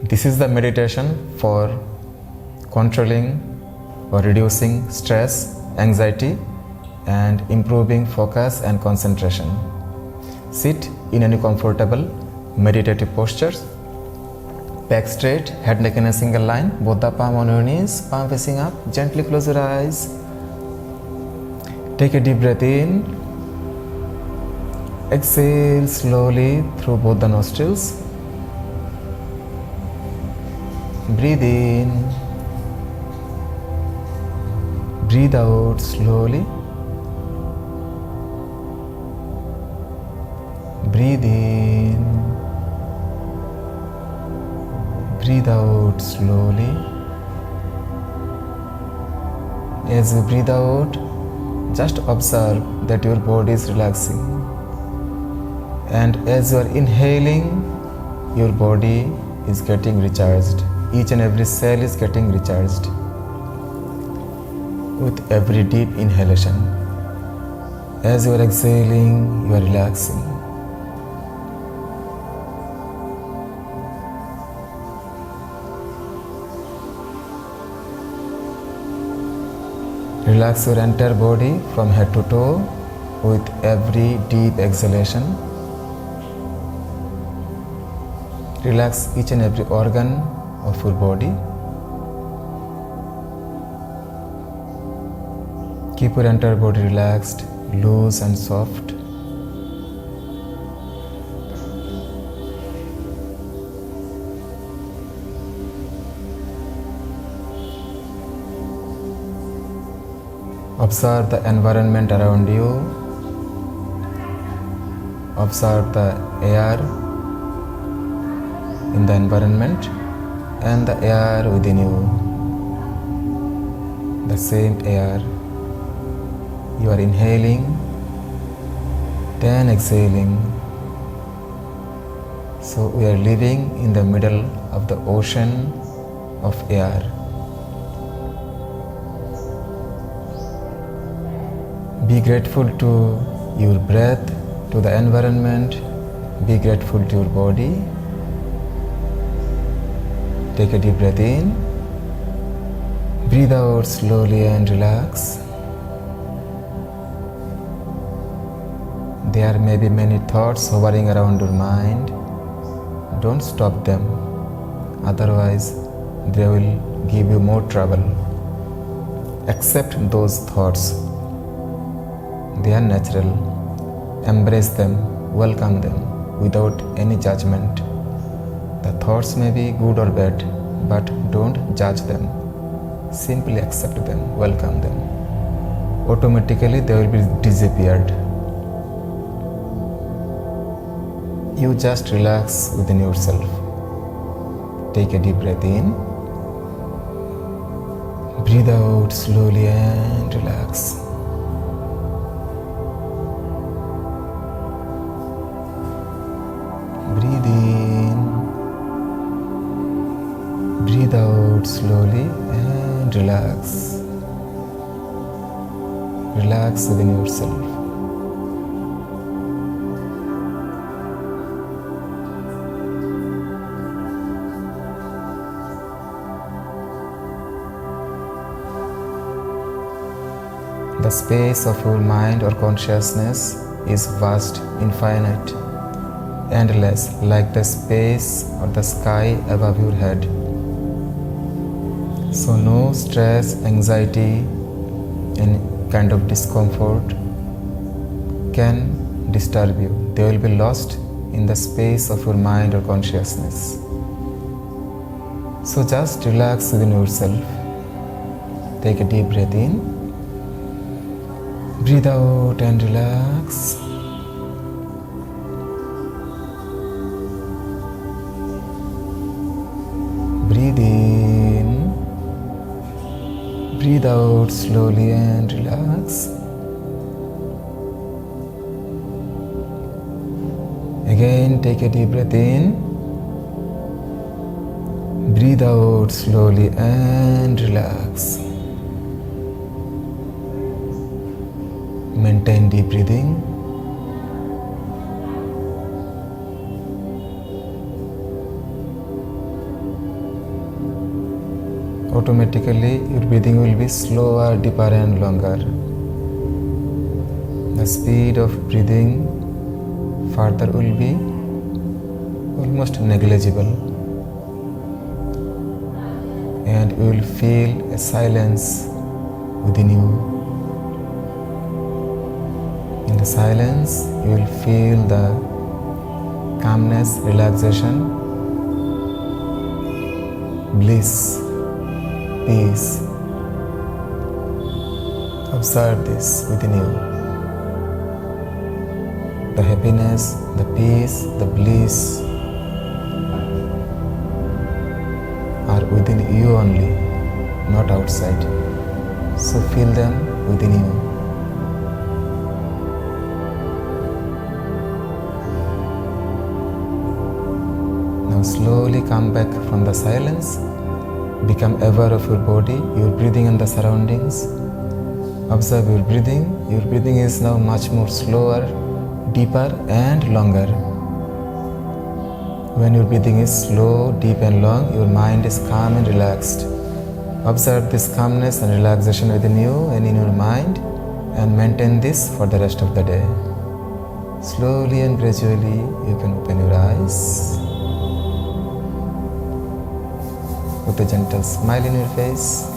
This is the meditation for controlling or reducing stress, anxiety, and improving focus and concentration. Sit in any comfortable meditative postures. Back straight, head neck in a single line, both the palm on your knees, palm facing up. Gently close your eyes. Take a deep breath in. Exhale slowly through both the nostrils. Breathe in. Breathe out slowly. Breathe in. Breathe out slowly. As you breathe out, just observe that your body is relaxing. And as you are inhaling, your body is getting recharged. Each and every cell is getting recharged with every deep inhalation. As you are exhaling, you are relaxing. Relax your entire body from head to toe with every deep exhalation. Relax each and every organ of your body. Keep your entire body relaxed, loose and soft. Observe the environment around you. Observe the air in the environment and the air within you. The same air. You are inhaling, then exhaling. So we are living in the middle of the ocean of air. Be grateful to your breath, to the environment. Be grateful to your body. Take a deep breath in. Breathe out slowly and relax. There may be many thoughts hovering around your mind. Don't stop them. Otherwise, they will give you more trouble. Accept those thoughts. They are natural. Embrace them, welcome them without any judgment. The thoughts may be good or bad, but don't judge them. Simply accept them, welcome them. Automatically they will be disappeared. You just relax within yourself. Take a deep breath in. Breathe out slowly and relax. Breathe in, breathe out slowly and relax. Relax within yourself. The space of your mind or consciousness is vast, infinite, endless, like the space or the sky above your head. So no stress, anxiety, any kind of discomfort can disturb you. They will be lost in the space of your mind or consciousness. So just relax within yourself. Take a deep breath in. Breathe out and relax. Breathe in, breathe out slowly and relax. Again, take a deep breath in, breathe out slowly and relax. Maintain deep breathing. automatically your breathing will be slower, deeper and longer. The speed of breathing further will be almost negligible, and you will feel a silence within you. In the silence, you will feel the calmness, relaxation, bliss, peace. Observe this within you. The happiness, the peace, the bliss are within you only, not outside. So feel them within you. Now slowly come back from the silence. Become aware of your body, your breathing and the surroundings. Observe your breathing. Your breathing is now much more slower, deeper and longer. When your breathing is slow, deep and long, your mind is calm and relaxed. Observe this calmness and relaxation within you and in your mind, and maintain this for the rest of the day. Slowly and gradually you can open your eyes with a gentle smile in your face.